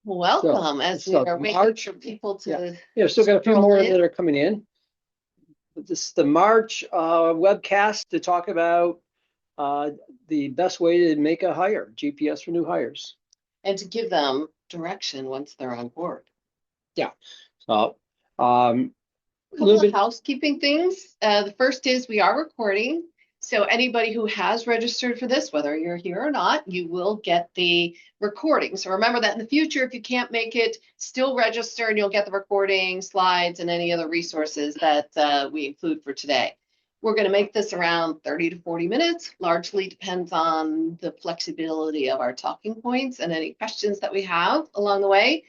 Welcome as we are waiting March, for people yeah, to still got a few stroll more in. that are coming in. This is the March webcast to talk about uh, the best way to make a hire, GPS for new hires. And to give them direction once they're on board. Yeah. So, um, A a couple little of bit. housekeeping things. The first is we are recording. So anybody who has registered for this, whether you're here or not, you will get the recording. So remember that in the future, if you can't make it, still register and you'll get the recording, slides, and any other resources that we include for today. We're going to make this around 30 to 40 minutes, largely depends on the flexibility of our talking points and any questions that we have along the way.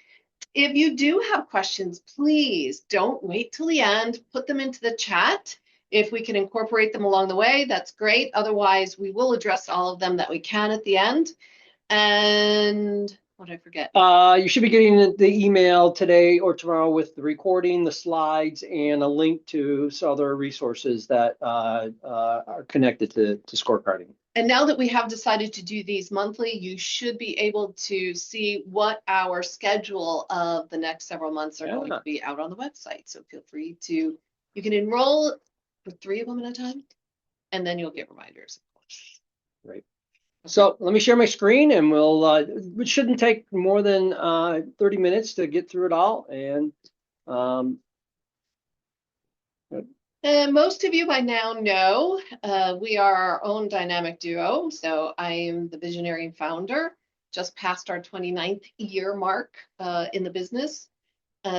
If you do have questions, please don't wait till the end. Put them into the chat. If we can incorporate them along the way, that's great. Otherwise, we will address all of them that we can at the end. And what did I forget? You should be getting the email today or tomorrow with the recording, the slides, and a link to some other resources that are connected to scorecarding. And now that we have decided to do these monthly, you should be able to see what our schedule of the next several months are going to be out on the website. So feel free to, you can enroll for 3 of them at a time, and then you'll get reminders, of course. Right. So let me share my screen and it shouldn't take more than 30 minutes to get through it all. And most of you by now know we are our own dynamic duo. So I am the visionary and founder, just past our 29th year mark in the business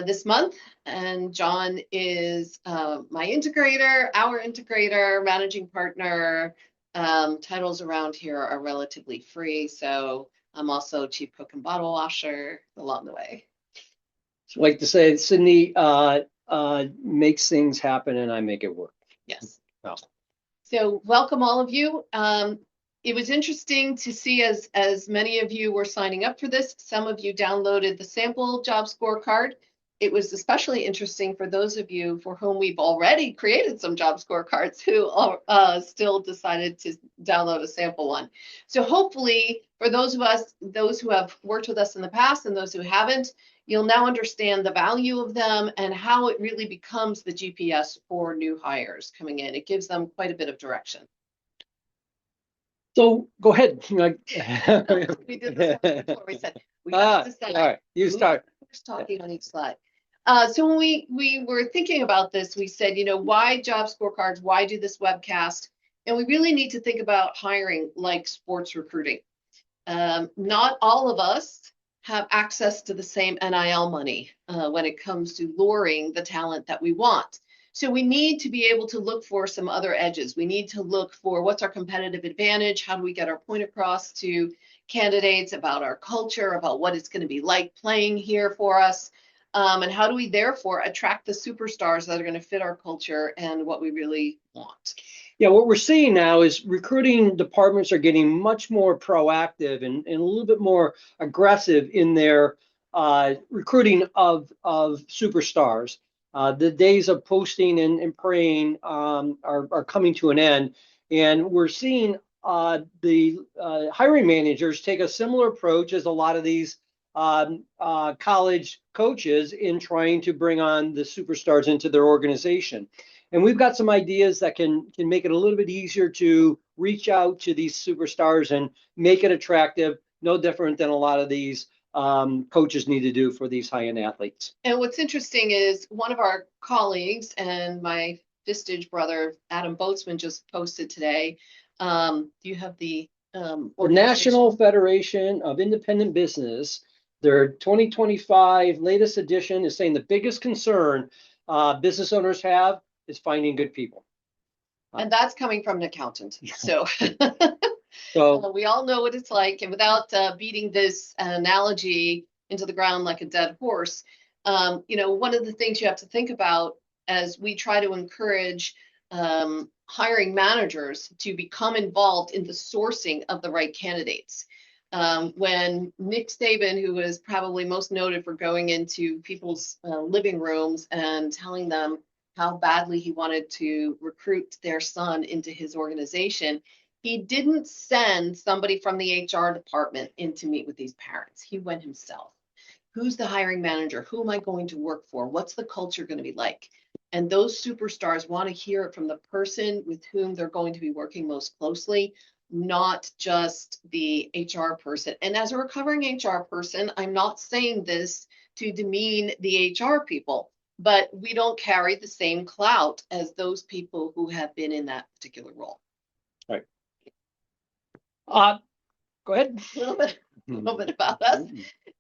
this month. And John is my integrator, our integrator, managing partner. Titles around here are relatively free. So I'm also chief cook and bottle washer along the way. I like to say, Sydney makes things happen and I make it work. Yes. Oh. So welcome all of you. It was interesting to see as many of you were signing up for this. Some of you downloaded the sample job scorecard. It was especially interesting for those of you for whom we've already created some job scorecards who still decided to download a sample one. So hopefully for those who have worked with us in the past and those who haven't, you'll now understand the value of them and how it really becomes the GPS for new hires coming in. It gives them quite a bit of direction. So go ahead. We did this before. We said we have to decide. All right, you start. Who's talking on each slide? So when we were thinking about this, we said, why job scorecards? Why do this webcast? And we really need to think about hiring like sports recruiting. Not all of us have access to the same NIL money when it comes to luring the talent that we want. So we need to be able to look for some other edges. We need to look for what's our competitive advantage? How do we get our point across to candidates about our culture, about what it's going to be like playing here for us? And how do we therefore attract the superstars that are going to fit our culture and what we really want? Yeah, what we're seeing now is recruiting departments are getting much more proactive and a little bit more aggressive in their recruiting of superstars. The days of posting and praying are coming to an end, and we're seeing the hiring managers take a similar approach as a lot of these college coaches in trying to bring on the superstars into their organization. And we've got some ideas that can make it a little bit easier to reach out to these superstars and make it attractive, no different than a lot of these coaches need to do for these high-end athletes. And what's interesting is one of our colleagues and my Vistage brother, Adam Boatsman, just posted today. Do you have the National Federation of Independent Business, their 2025 latest edition is saying the biggest concern business owners have is finding good people. And that's coming from an accountant. So, so we all know what it's like. And without beating this analogy into the ground like a dead horse, one of the things you have to think about as we try to encourage hiring managers to become involved in the sourcing of the right candidates. When Nick Saban, who is probably most noted for going into people's living rooms and telling them how badly he wanted to recruit their son into his organization, he didn't send somebody from the HR department in to meet with these parents. He went himself. Who's the hiring manager? Who am I going to work for? What's the culture going to be like? And those superstars want to hear it from the person with whom they're going to be working most closely, not just the HR person. And as a recovering HR person, I'm not saying this to demean the HR people, but we don't carry the same clout as those people who have been in that particular role. Right. Go ahead. A little bit about us.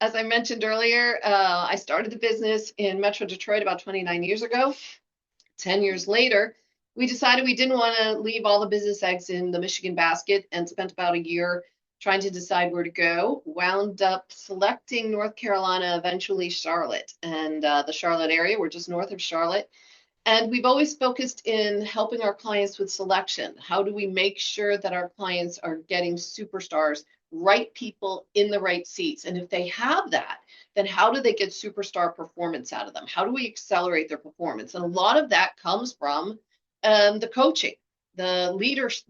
As I mentioned earlier, I started the business in Metro Detroit about 29 years ago. 10 years later, we decided we didn't want to leave all the business eggs in the Michigan basket and spent about a year trying to decide where to go. Wound up selecting North Carolina, eventually Charlotte, and the Charlotte area. We're just north of Charlotte. And we've always focused in helping our clients with selection. How do we make sure that our clients are getting superstars, right people in the right seats? And if they have that, then how do they get superstar performance out of them? How do we accelerate their performance? And a lot of that comes from the coaching, the leaders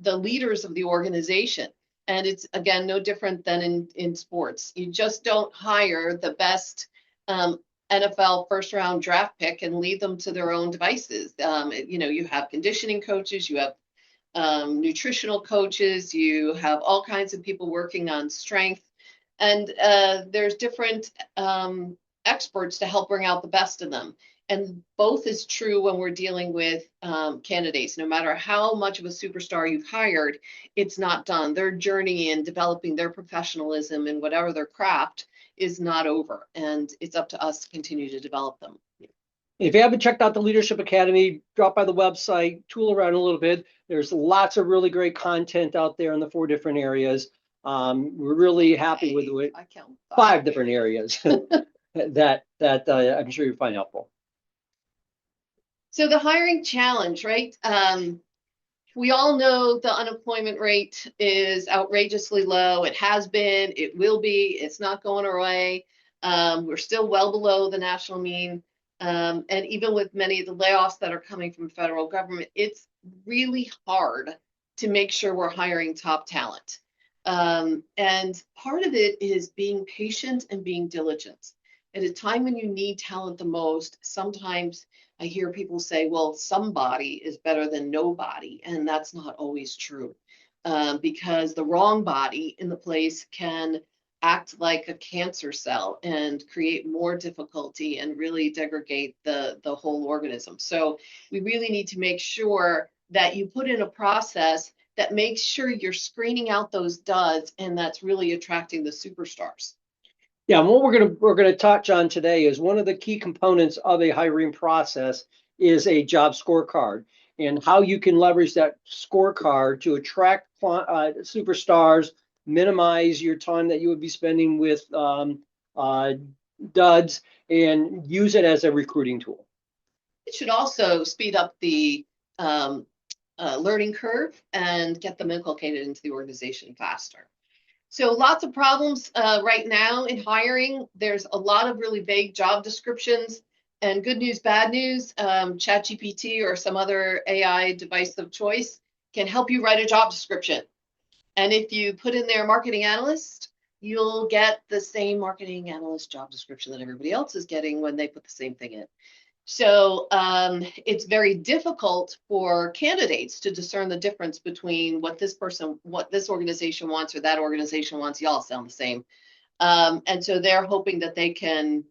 of the organization. And it's, again, no different than in sports. You just don't hire the best NFL first round draft pick and leave them to their own devices. You have conditioning coaches, you have nutritional coaches, you have all kinds of people working on strength, and there's different experts to help bring out the best in them. And both is true when we're dealing with candidates. No matter how much of a superstar you've hired, it's not done. Their journey in developing their professionalism in whatever their craft is not over. And it's up to us to continue to develop them. If you haven't checked out the Leadership Academy, drop by the website, tool around a little bit. There's lots of really great content out there in the 4 different areas. We're really happy with it. I count 5 different areas that I'm sure you find helpful. So the hiring challenge, right? We all know the unemployment rate is outrageously low. It has been, it will be, it's not going away. We're still well below the national mean. And even with many of the layoffs that are coming from federal government, it's really hard to make sure we're hiring top talent. And part of it is being patient and being diligent. At a time when you need talent the most, sometimes I hear people say, well, somebody is better than nobody. And that's not always true, because the wrong body in the place can act like a cancer cell and create more difficulty and really degrade the whole organism. So we really need to make sure that you put in a process that makes sure you're screening out those duds and that's really attracting the superstars. Yeah, and what we're gonna touch on today is one of the key components of a hiring process is a job scorecard and how you can leverage that scorecard to attract superstars, minimize your time that you would be spending with duds, and use it as a recruiting tool. It should also speed up the learning curve and get them inculcated into the organization faster. So lots of problems right now in hiring. There's a lot of really vague job descriptions, and good news, bad news, ChatGPT or some other AI device of choice can help you write a job description. And if you put in there marketing analyst, you'll get the same marketing analyst job description that everybody else is getting when they put the same thing in. So it's very difficult for candidates to discern the difference between what this organization wants or that organization wants. You all sound the same. And so they're hoping that they can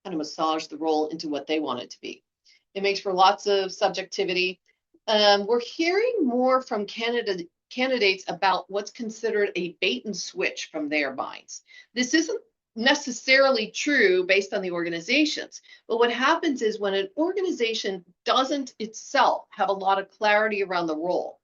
kind of massage the role into what they want it to be. It makes for lots of subjectivity. We're hearing more from candidates about what's considered a bait and switch from their minds. This isn't necessarily true based on the organizations. But what happens is when an organization doesn't itself have a lot of clarity around the role,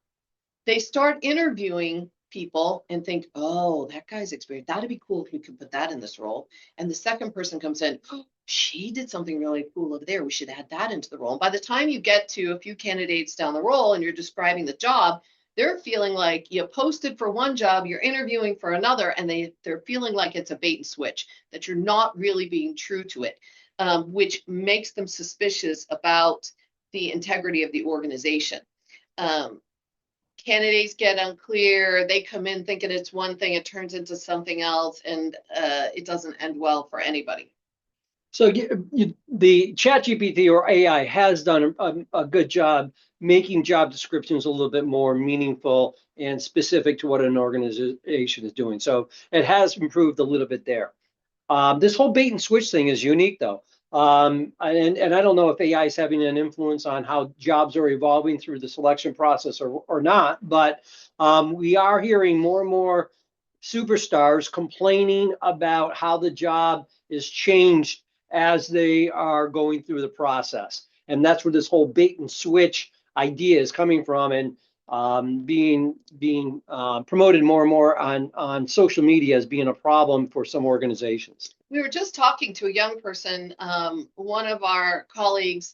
they start interviewing people and think, oh, that guy's experienced. That'd be cool if we could put that in this role. And the second person comes in, oh, she did something really cool over there. We should add that into the role. And by the time you get to a few candidates down the role and you're describing the job, they're feeling like you posted for one job, you're interviewing for another, and they're feeling like it's a bait and switch, that you're not really being true to it, which makes them suspicious about the integrity of the organization. candidates get unclear, they come in thinking it's one thing, it turns into something else, and it doesn't end well for anybody. So the ChatGPT or AI has done a good job making job descriptions a little bit more meaningful and specific to what an organization is doing. So it has improved a little bit there. This whole bait and switch thing is unique, though. And I don't know if AI is having an influence on how jobs are evolving through the selection process or not, but we are hearing more and more superstars complaining about how the job is changed as they are going through the process. And that's where this whole bait and switch idea is coming from, and being promoted more and more on social media as being a problem for some organizations. We were just talking to a young person. One of our colleagues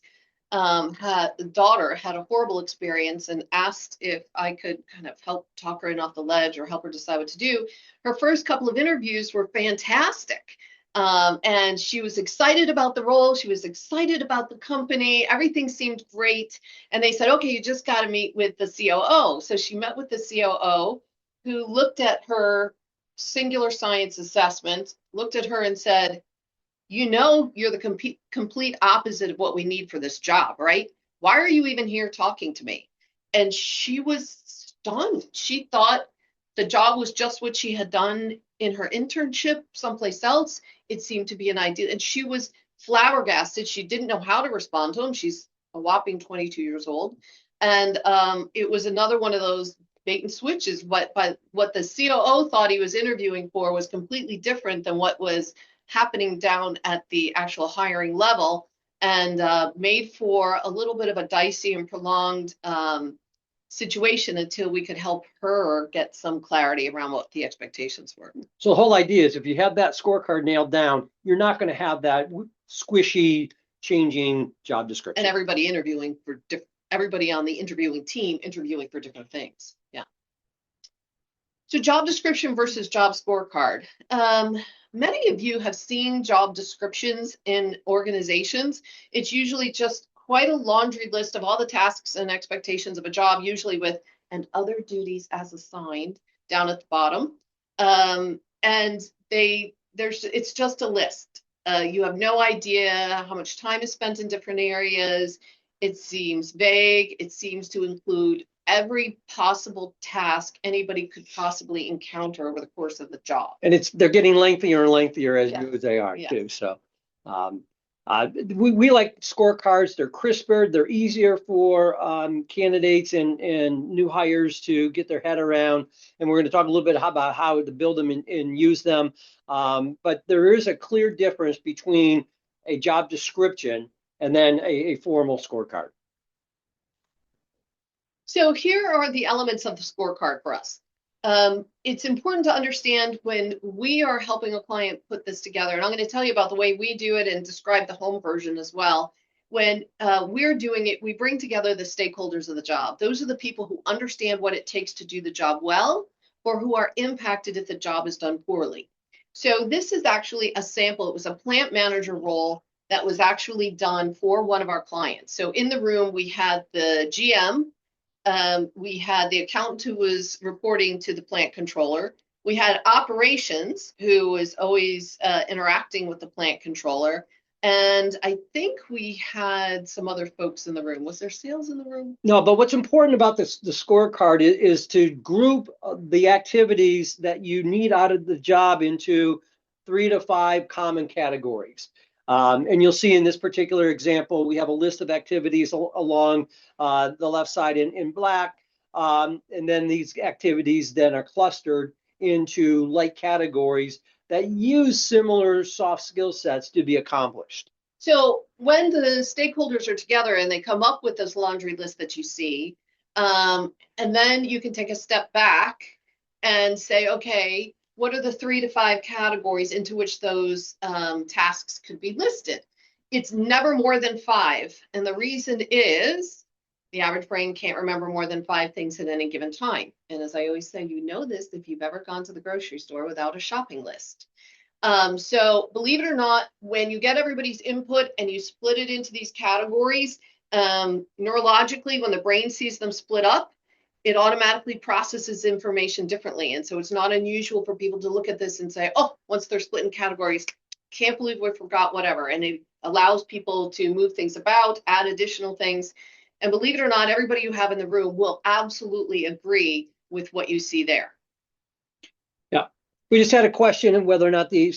had the daughter had a horrible experience and asked if I could kind of help talk her in off the ledge or help her decide what to do. Her first couple of interviews were fantastic. And she was excited about the role. She was excited about the company. Everything seemed great. And they said, okay, you just got to meet with the COO. So she met with the COO, who looked at her singular science assessment, looked at her and said, you know, you're the complete opposite of what we need for this job, right? Why are you even here talking to me? And she was stunned. She thought the job was just what she had done in her internship someplace else. It seemed to be an idea. And she was flabbergasted. She didn't know how to respond to him. She's a whopping 22 years old. And it was another one of those bait and switches. But what the COO thought he was interviewing for was completely different than what was happening down at the actual hiring level, and made for a little bit of a dicey and prolonged situation until we could help her get some clarity around what the expectations were. So the whole idea is if you have that scorecard nailed down, you're not going to have that squishy changing job description. And everybody interviewing for everybody on the interviewing team interviewing for different things. Yeah. So job description versus job scorecard. Many of you have seen job descriptions in organizations. It's usually just quite a laundry list of all the tasks and expectations of a job, usually with and other duties as assigned down at the bottom. And it's just a list. You have no idea how much time is spent in different areas. It seems vague. It seems to include every possible task anybody could possibly encounter over the course of the job. And they're getting lengthier and lengthier as they are too. So we like scorecards. They're crisper. They're easier for candidates and new hires to get their head around. And we're going to talk a little bit about how to build them and use them. But there is a clear difference between a job description and then a formal scorecard. So here are the elements of the scorecard for us. It's important to understand when we are helping a client put this together, and I'm going to tell you about the way we do it and describe the home version as well. When we're doing it, we bring together the stakeholders of the job. Those are the people who understand what it takes to do the job well, or who are impacted if the job is done poorly. So this is actually a sample. It was a plant manager role that was actually done for one of our clients. So in the room, we had the GM, we had the accountant who was reporting to the plant controller. We had operations who was always interacting with the plant controller. And I think we had some other folks in the room. Was there sales in the room? No, but what's important about the scorecard is to group the activities that you need out of the job into 3 to 5 common categories. And you'll see in this particular example, we have a list of activities along the left side in black. And then these activities then are clustered into light categories that use similar soft skill sets to be accomplished. So when the stakeholders are together and they come up with this laundry list that you see, and then you can take a step back and say, okay, what are the 3 to 5 categories into which those tasks could be listed? It's never more than 5. And the reason is the average brain can't remember more than 5 things at any given time. And as I always say, you know this if you've ever gone to the grocery store without a shopping list. So believe it or not, when you get everybody's input and you split it into these categories, neurologically, when the brain sees them split up, it automatically processes information differently. And so it's not unusual for people to look at this and say, oh, once they're split in categories, can't believe we forgot whatever. And it allows people to move things about, add additional things. And believe it or not, everybody you have in the room will absolutely agree with what you see there. Yeah. We just had a question of whether or not the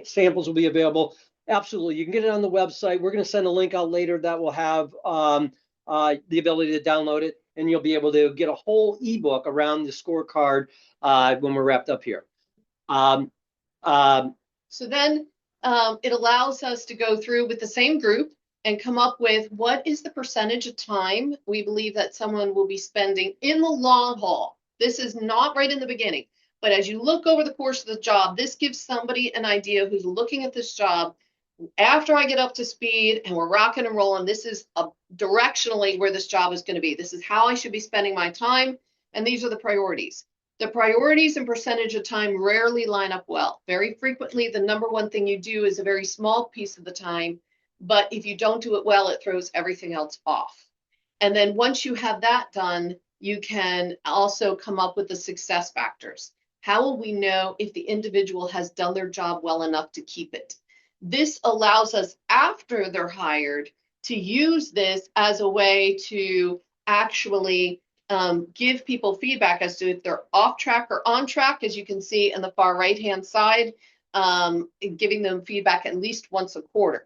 samples will be available. Absolutely. You can get it on the website. We're going to send a link out later that will have the ability to download it, and you'll be able to get a whole ebook around the scorecard when we're wrapped up here. So then it allows us to go through with the same group and come up with what is the percentage of time we believe that someone will be spending in the long haul. This is not right in the beginning, but as you look over the course of the job, this gives somebody an idea who's looking at this job. After I get up to speed and we're rocking and rolling, this is directionally where this job is going to be. This is how I should be spending my time, and these are the priorities. The priorities and percentage of time rarely line up well. Very frequently, the number one thing you do is a very small piece of the time, but if you don't do it well, it throws everything else off. And then once you have that done, you can also come up with the success factors. How will we know if the individual has done their job well enough to keep it? This allows us, after they're hired, to use this as a way to actually give people feedback as to if they're off track or on track, as you can see in the far right-hand side, giving them feedback at least once a quarter.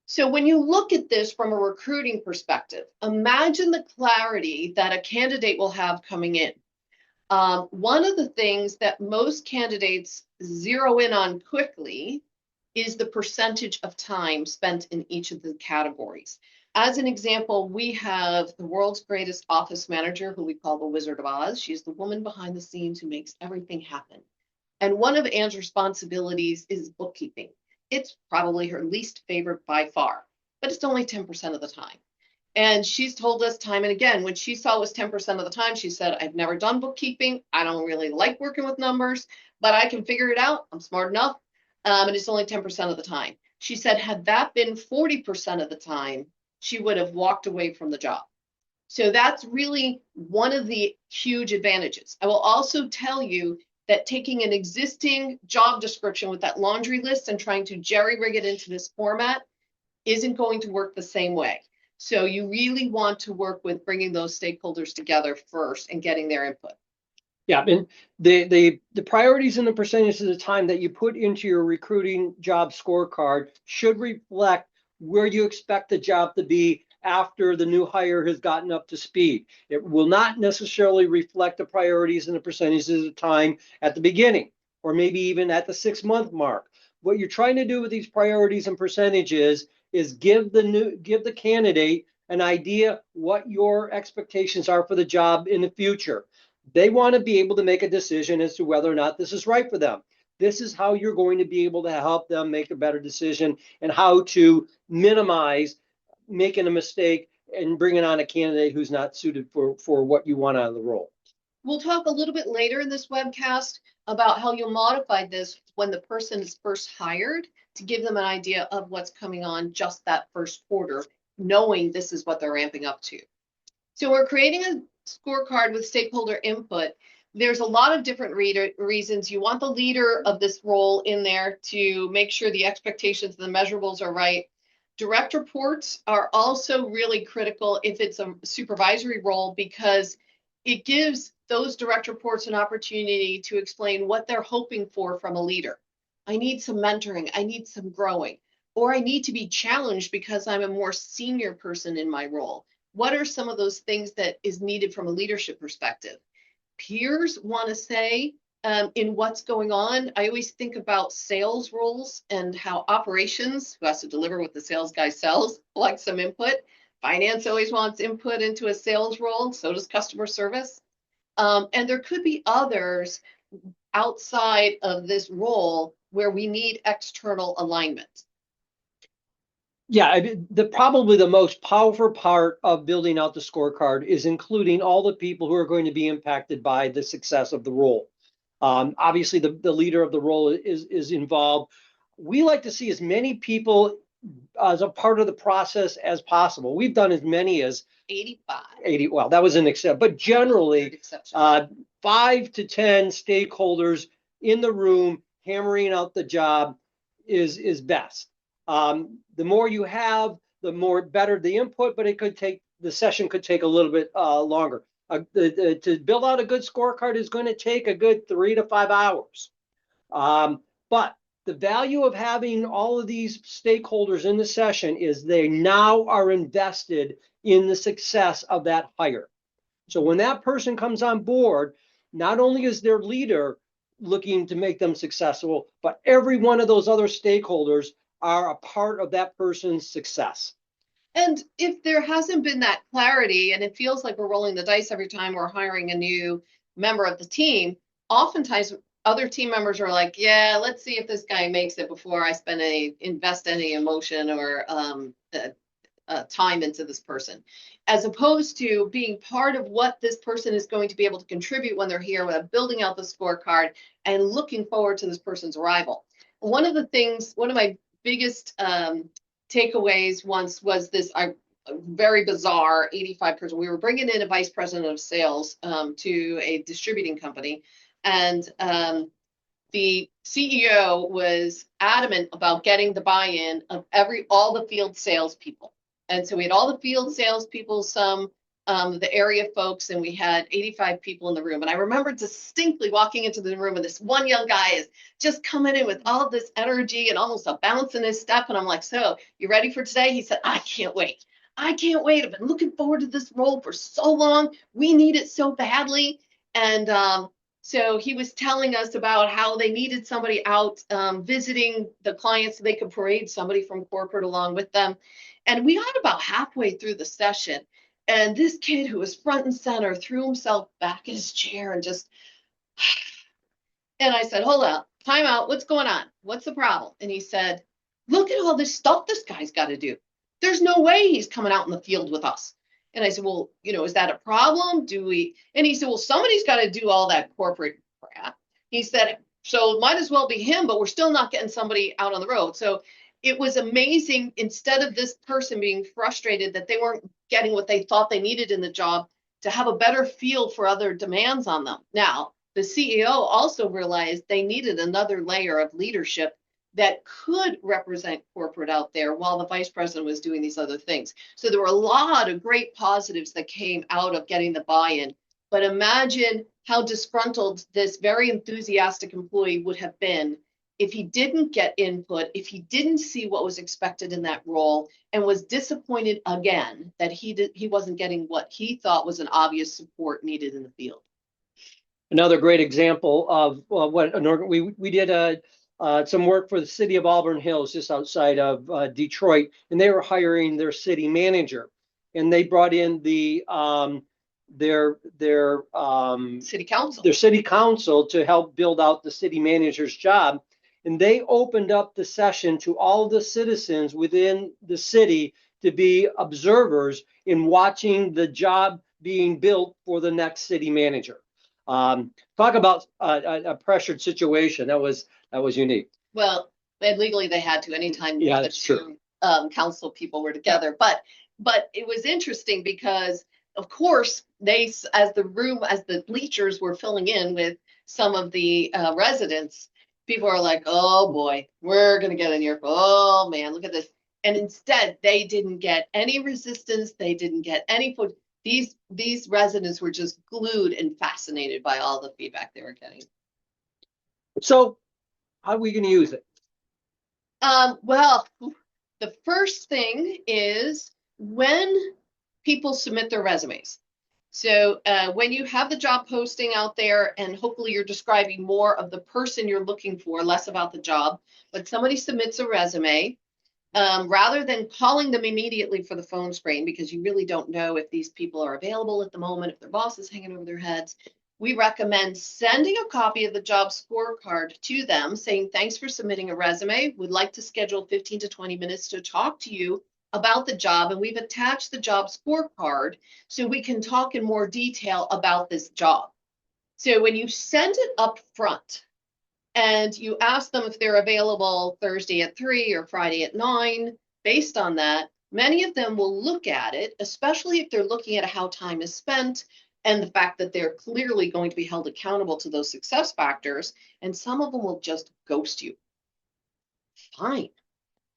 So when you look at this from a recruiting perspective, imagine the clarity that a candidate will have coming in. One of the things that most candidates zero in on quickly is the percentage of time spent in each of the categories. As an example, we have the world's greatest office manager, who we call the Wizard of Oz. She's the woman behind the scenes who makes everything happen. And one of Anne's responsibilities is bookkeeping. It's probably her least favorite by far, but it's only 10% of the time. And she's told us time and again, when she saw it was 10% of the time, she said, I've never done bookkeeping. I don't really like working with numbers, but I can figure it out. I'm smart enough. And it's only 10% of the time. She said, had that been 40% of the time, she would have walked away from the job. So that's really one of the huge advantages. I will also tell you that taking an existing job description with that laundry list and trying to jerry-rig it into this format isn't going to work the same way. So you really want to work with bringing those stakeholders together first and getting their input. Yeah, and the priorities and the percentages of the time that you put into your recruiting job scorecard should reflect where you expect the job to be after the new hire has gotten up to speed. It will not necessarily reflect the priorities and the percentages of the time at the beginning, or maybe even at the 6-month mark. What you're trying to do with these priorities and percentages is give the candidate an idea what your expectations are for the job in the future. They want to be able to make a decision as to whether or not this is right for them. This is how you're going to be able to help them make a better decision and how to minimize making a mistake and bringing on a candidate who's not suited for what you want out of the role. We'll talk a little bit later in this webcast about how you'll modify this when the person is first hired to give them an idea of what's coming on just that first quarter, knowing this is what they're ramping up to. So we're creating a scorecard with stakeholder input. There's a lot of different reasons. You want the leader of this role in there to make sure the expectations and the measurables are right. Direct reports are also really critical if it's a supervisory role, because it gives those direct reports an opportunity to explain what they're hoping for from a leader. I need some mentoring, I need some growing, or I need to be challenged because I'm a more senior person in my role. What are some of those things that is needed from a leadership perspective? Peers want to say in what's going on. I always think about sales roles and how operations, who has to deliver what the sales guy sells, like some input. Finance always wants input into a sales role, so does customer service. And there could be others outside of this role where we need external alignment. Yeah, probably the most powerful part of building out the scorecard is including all the people who are going to be impacted by the success of the role. Obviously, the leader of the role is involved. We like to see as many people as a part of the process as possible. We've done as many as 85. 80. Well, that was an exception, but generally, 5 to 10 stakeholders in the room hammering out the job is best. The more you have, the more better the input, but the session could take a little bit longer. To build out a good scorecard is going to take a good 3 to 5 hours. But the value of having all of these stakeholders in the session is they now are invested in the success of that hire. So when that person comes on board, not only is their leader looking to make them successful, but every one of those other stakeholders are a part of that person's success. And if there hasn't been that clarity and it feels like we're rolling the dice every time we're hiring a new member of the team, oftentimes other team members are like, yeah, let's see if this guy makes it before I invest any emotion or time into this person, as opposed to being part of what this person is going to be able to contribute when they're here, with building out the scorecard and looking forward to this person's arrival. One of my biggest takeaways once was this very bizarre 85 person. We were bringing in a vice president of sales to a distributing company, and the CEO was adamant about getting the buy-in of all the field salespeople. And so we had all the field salespeople, some the area folks, and we had 85 people in the room. And I remember distinctly walking into the room, and this one young guy is just coming in with all this energy and almost a bounce in his step. And I'm like, so you ready for today? He said, I can't wait. I can't wait. I've been looking forward to this role for so long. We need it so badly. And so he was telling us about how they needed somebody out visiting the clients so they could parade somebody from corporate along with them. And we got about halfway through the session, and this kid who was front and center threw himself back in his chair and just, and I said, hold up, time out, what's going on? What's the problem? And he said, look at all this stuff this guy's got to do. There's no way he's coming out in the field with us. And I said, well, is that a problem? And he said, well, somebody's got to do all that corporate crap. He said, so it might as well be him, but we're still not getting somebody out on the road. So it was amazing. Instead of this person being frustrated that they weren't getting what they thought they needed in the job, to have a better feel for other demands on them. Now, the CEO also realized they needed another layer of leadership that could represent corporate out there while the vice president was doing these other things. So there were a lot of great positives that came out of getting the buy-in. But imagine how disgruntled this very enthusiastic employee would have been if he didn't get input, if he didn't see what was expected in that role, and was disappointed again that he wasn't getting what he thought was an obvious support needed in the field. Another great example of we did some work for the city of Auburn Hills, just outside of Detroit, and they were hiring their city manager, and they brought in their city council to help build out the city manager's job. And they opened up the session to all the citizens within the city to be observers in watching the job being built for the next city manager. Talk about a pressured situation. That was unique. Well, legally they had to anytime the two council people were together. But it was interesting because, of course, as the bleachers were filling in with some of the residents, people are like, oh boy, we're going to get in here. Oh man, look at this. And instead, they didn't get any resistance. They didn't get any food. These residents were just glued and fascinated by all the feedback they were getting. So how are we going to use it? Well, the first thing is when people submit their resumes. So when you have the job posting out there, and hopefully you're describing more of the person you're looking for, less about the job, but somebody submits a resume, rather than calling them immediately for the phone screen, because you really don't know if these people are available at the moment, if their boss is hanging over their heads, we recommend sending a copy of the job scorecard to them saying, thanks for submitting a resume. We'd like to schedule 15 to 20 minutes to talk to you about the job, and we've attached the job scorecard so we can talk in more detail about this job. So when you send it up front and you ask them if they're available Thursday at 3 or Friday at 9, based on that, many of them will look at it, especially if they're looking at how time is spent and the fact that they're clearly going to be held accountable to those success factors. And some of them will just ghost you. Fine.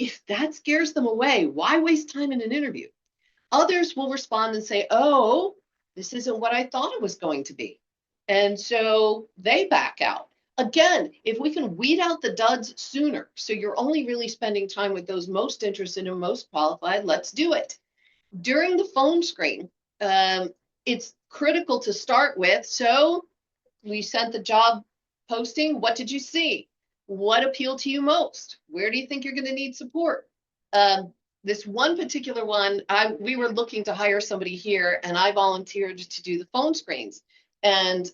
If that scares them away, why waste time in an interview? Others will respond and say, oh, this isn't what I thought it was going to be. And so they back out. Again, if we can weed out the duds sooner, so you're only really spending time with those most interested and most qualified, let's do it. During the phone screen, it's critical to start with. So we sent the job posting. What did you see? What appealed to you most? Where do you think you're going to need support? This one particular one, we were looking to hire somebody here, and I volunteered to do the phone screens. And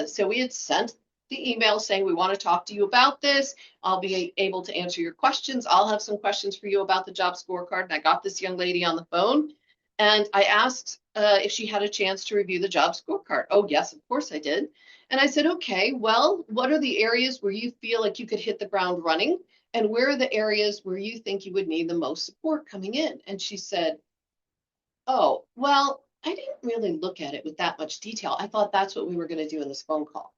so we had sent the email saying, we want to talk to you about this. I'll be able to answer your questions. I'll have some questions for you about the job scorecard. And I got this young lady on the phone, and I asked if she had a chance to review the job scorecard. Oh, yes, of course I did. And I said, okay, well, what are the areas where you feel like you could hit the ground running? And where are the areas where you think you would need the most support coming in? And she said, oh, well, I didn't really look at it with that much detail. I thought that's what we were going to do in this phone call.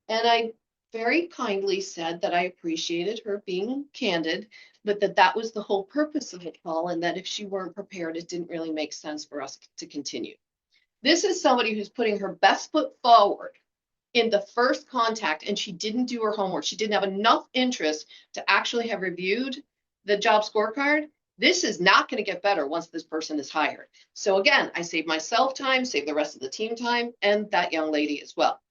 And I very kindly said that I appreciated her being candid, but that was the whole purpose of the call, and that if she weren't prepared, it didn't really make sense for us to continue. This is somebody who's putting her best foot forward in the first contact, and she didn't do her homework. She didn't have enough interest to actually have reviewed the job scorecard. This is not going to get better once this person is hired. So again, I save myself time, save the rest of the team time, and that young lady as well.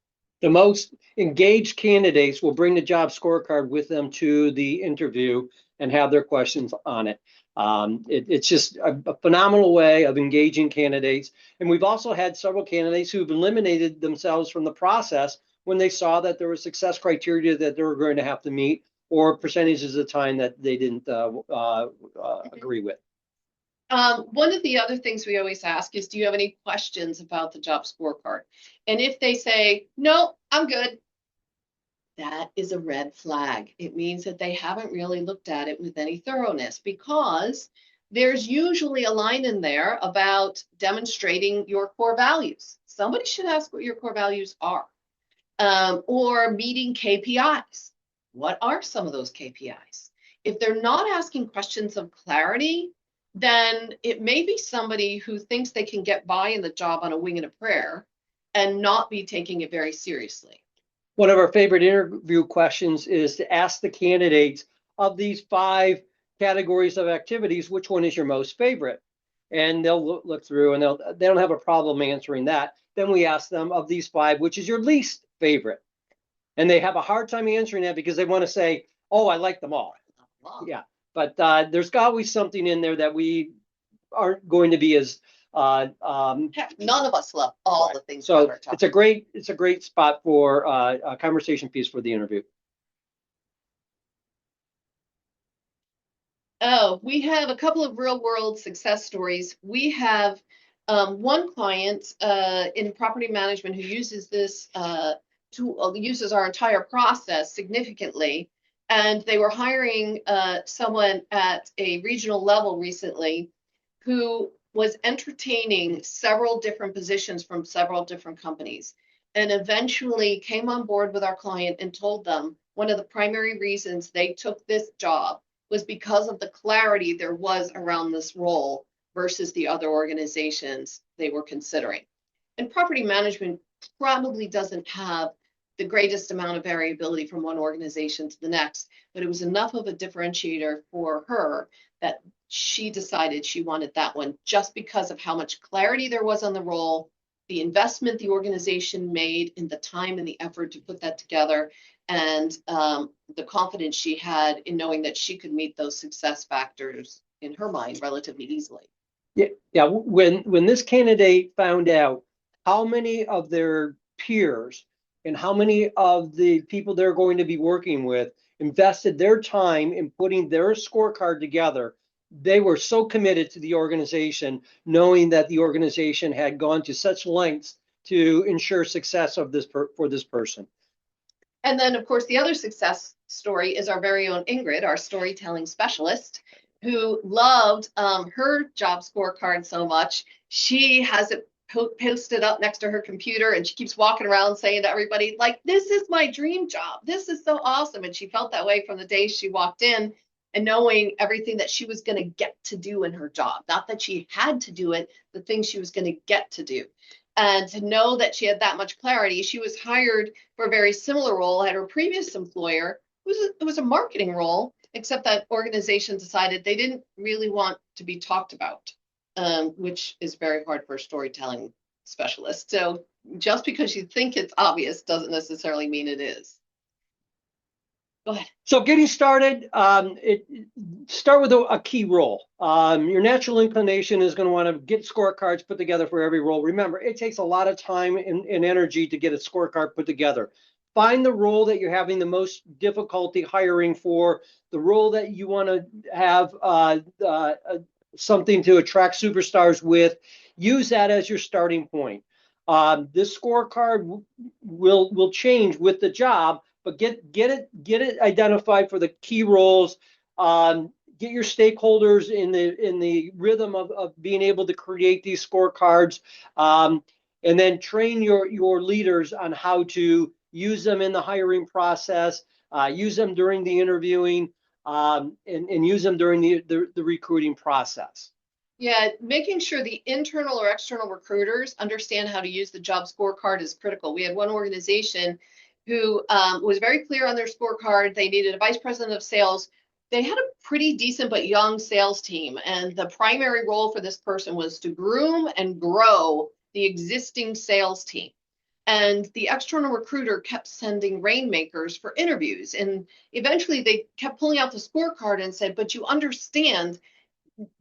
The most engaged candidates will bring the job scorecard with them to the interview and have their questions on it. It's just a phenomenal way of engaging candidates. And we've also had several candidates who've eliminated themselves from the process when they saw that there were success criteria that they were going to have to meet, or percentages of the time that they didn't agree with. One of the other things we always ask is, do you have any questions about the job scorecard? And if they say, no, I'm good, that is a red flag. It means that they haven't really looked at it with any thoroughness, because there's usually a line in there about demonstrating your core values. Somebody should ask what your core values are, or meeting KPIs. What are some of those KPIs? If they're not asking questions of clarity, then it may be somebody who thinks they can get by in the job on a wing and a prayer and not be taking it very seriously. One of our favorite interview questions is to ask the candidates, of these 5 categories of activities, which one is your most favorite? And they'll look through and they don't have a problem answering that. Then we ask them, of these 5, which is your least favorite? And they have a hard time answering that because they want to say, oh, I like them all. Wow. Yeah. But there's always something in there that we aren't going to be as Heck, none of us love all the things. So it's a great spot for a conversation piece for the interview. Oh, we have a couple of real world success stories. We have one client in property management who uses this tool, uses our entire process significantly. And they were hiring someone at a regional level recently who was entertaining several different positions from several different companies, and eventually came on board with our client and told them one of the primary reasons they took this job was because of the clarity there was around this role versus the other organizations they were considering. And property management probably doesn't have the greatest amount of variability from one organization to the next, but it was enough of a differentiator for her that she decided she wanted that one just because of how much clarity there was on the role, the investment the organization made in the time and the effort to put that together, and the confidence she had in knowing that she could meet those success factors in her mind relatively easily. Yeah. When this candidate found out how many of their peers and how many of the people they're going to be working with invested their time in putting their scorecard together, they were so committed to the organization, knowing that the organization had gone to such lengths to ensure success of this for this person. And then, of course, the other success story is our very own Ingrid, our storytelling specialist, who loved her job scorecard so much, she has it posted up next to her computer, and she keeps walking around saying to everybody, like, this is my dream job. This is so awesome. And she felt that way from the day she walked in, and knowing everything that she was going to get to do in her job. Not that she had to do it, the things she was going to get to do. And to know that she had that much clarity, she was hired for a very similar role at her previous employer. It was a marketing role, except that organization decided they didn't really want to be talked about, which is very hard for a storytelling specialist. So just because you think it's obvious doesn't necessarily mean it is. Go ahead. So getting started, start with a key role. Your natural inclination is going to want to get scorecards put together for every role. Remember, it takes a lot of time and energy to get a scorecard put together. Find the role that you're having the most difficulty hiring for, the role that you want to have something to attract superstars with. Use that as your starting point. This scorecard will change with the job, but get it identified for the key roles. Get your stakeholders in the rhythm of being able to create these scorecards, and then train your leaders on how to use them in the hiring process, use them during the interviewing, and use them during the recruiting process. Yeah, making sure the internal or external recruiters understand how to use the job scorecard is critical. We had one organization who was very clear on their scorecard. They needed a vice president of sales. They had a pretty decent but young sales team, and the primary role for this person was to groom and grow the existing sales team. And the external recruiter kept sending rainmakers for interviews. And eventually they kept pulling out the scorecard and said, but you understand,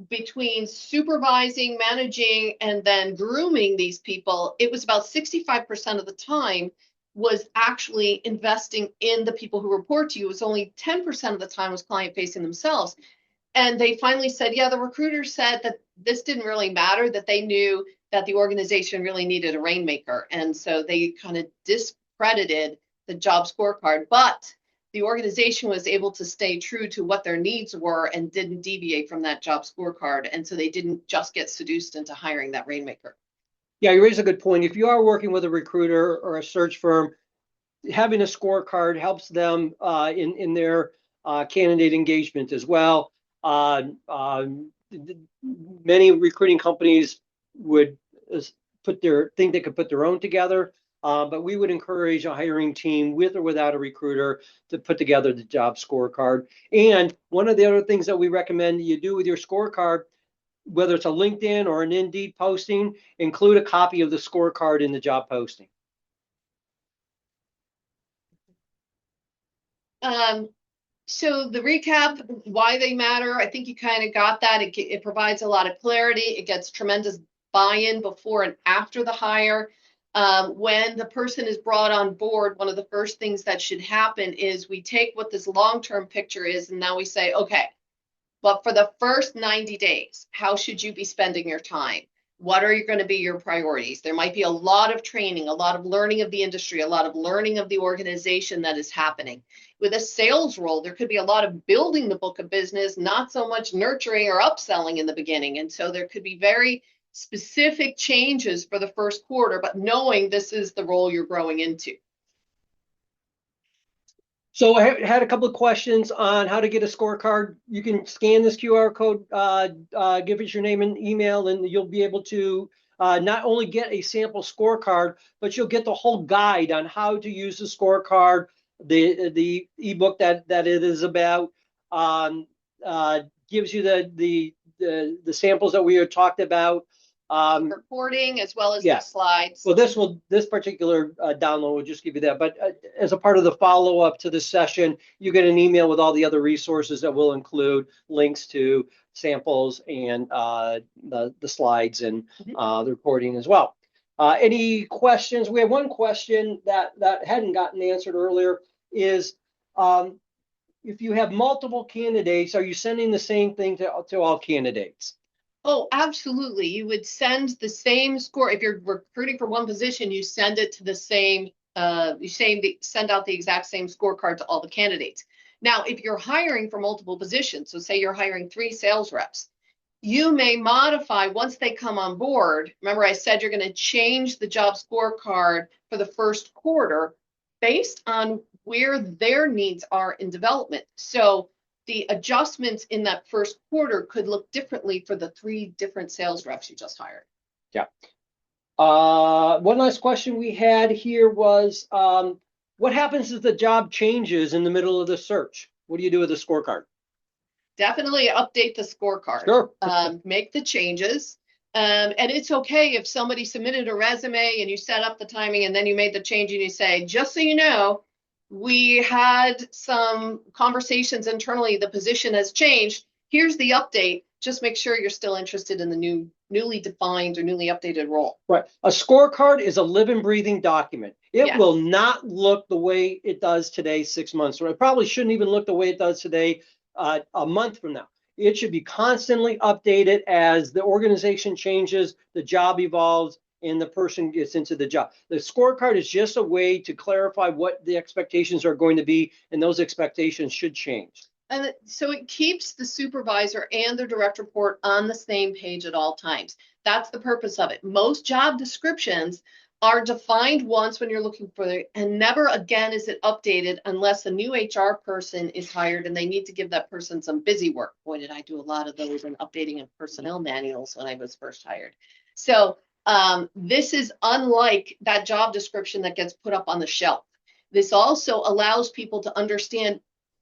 between supervising, managing, and then grooming these people, it was about 65% of the time was actually investing in the people who report to you. It was only 10% of the time was client facing themselves. And they finally said, yeah, the recruiter said that this didn't really matter, that they knew that the organization really needed a rainmaker. And so they kind of discredited the job scorecard. But the organization was able to stay true to what their needs were and didn't deviate from that job scorecard. And so they didn't just get seduced into hiring that rainmaker. Yeah, you raise a good point. If you are working with a recruiter or a search firm, having a scorecard helps them in their candidate engagement as well. Many recruiting companies would think they could put their own together, but we would encourage a hiring team with or without a recruiter to put together the job scorecard. And one of the other things that we recommend you do with your scorecard, whether it's a LinkedIn or an Indeed posting, include a copy of the scorecard in the job posting. So the recap, why they matter, I think you kind of got that. It provides a lot of clarity. It gets tremendous buy-in before and after the hire. When the person is brought on board, one of the first things that should happen is we take what this long-term picture is, and now we say, okay, but for the first 90 days, how should you be spending your time? What are going to be your priorities? There might be a lot of training, a lot of learning of the industry, a lot of learning of the organization that is happening. With a sales role, there could be a lot of building the book of business, not so much nurturing or upselling in the beginning. And so there could be very specific changes for the first quarter, but knowing this is the role you're growing into. So I had a couple of questions on how to get a scorecard. You can scan this QR code, give us your name and email, and you'll be able to not only get a sample scorecard, but you'll get the whole guide on how to use the scorecard, the ebook that it is about, gives you the samples that we had talked about. Reporting as well as the slides. Well, this particular download will just give you that. But as a part of the follow-up to this session, you get an email with all the other resources that will include links to samples and the slides and the recording as well. Any questions? We have one question that hadn't gotten answered earlier is, if you have multiple candidates, are you sending the same thing to all candidates? Oh, absolutely. You would send the same score. If you're recruiting for one position, you send it to the same, send out the exact same scorecard to all the candidates. Now, if you're hiring for multiple positions, so say you're hiring 3 sales reps, you may modify once they come on board. Remember, I said you're going to change the job scorecard for the first quarter based on where their needs are in development. So the adjustments in that first quarter could look differently for the 3 different sales reps you just hired. Yeah. One last question we had here was, what happens if the job changes in the middle of the search? What do you do with the scorecard? Definitely update the scorecard. Sure. Make the changes. And it's okay if somebody submitted a resume and you set up the timing and then you made the change and you say, just so you know, we had some conversations internally, the position has changed. Here's the update. Just make sure you're still interested in the newly defined or newly updated role. Right. A scorecard is a living, breathing document. It will not look the way it does today 6 months from now. It probably shouldn't even look the way it does today a month from now. It should be constantly updated as the organization changes, the job evolves, and the person gets into the job. The scorecard is just a way to clarify what the expectations are going to be, and those expectations should change. And so it keeps the supervisor and their direct report on the same page at all times. That's the purpose of it. Most job descriptions are defined once when you're looking for it, and never again is it updated unless a new HR person is hired and they need to give that person some busy work. Boy, did I do a lot of those in updating of personnel manuals when I was first hired. So this is unlike that job description that gets put up on the shelf. This also allows people to understand,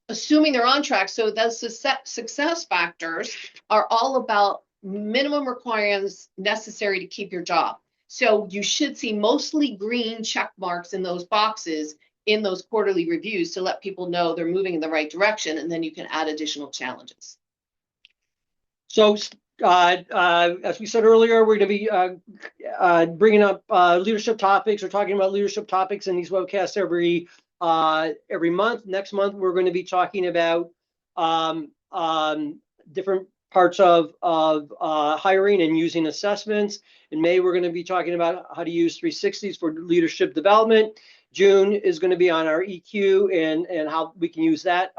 assuming they're on track. So those success factors are all about minimum requirements necessary to keep your job. So you should see mostly green check marks in those boxes in those quarterly reviews to let people know they're moving in the right direction, and then you can add additional challenges. So as we said earlier, we're going to be bringing up leadership topics or talking about leadership topics in these webcasts every month. Next month, we're going to be talking about different parts of hiring and using assessments. In May, we're going to be talking about how to use 360s for leadership development. June is going to be on our EQ and how we can use that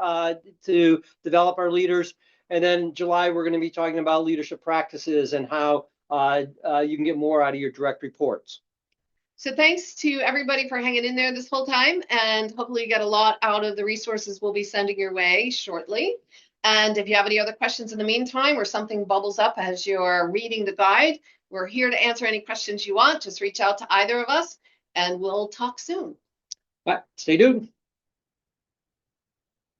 to develop our leaders. And then July, we're going to be talking about leadership practices and how you can get more out of your direct reports. So thanks to everybody for hanging in there this whole time, and hopefully you get a lot out of the resources we'll be sending your way shortly. And if you have any other questions in the meantime, or something bubbles up as you're reading the guide, we're here to answer any questions you want. Just reach out to either of us and we'll talk soon. All right, stay tuned.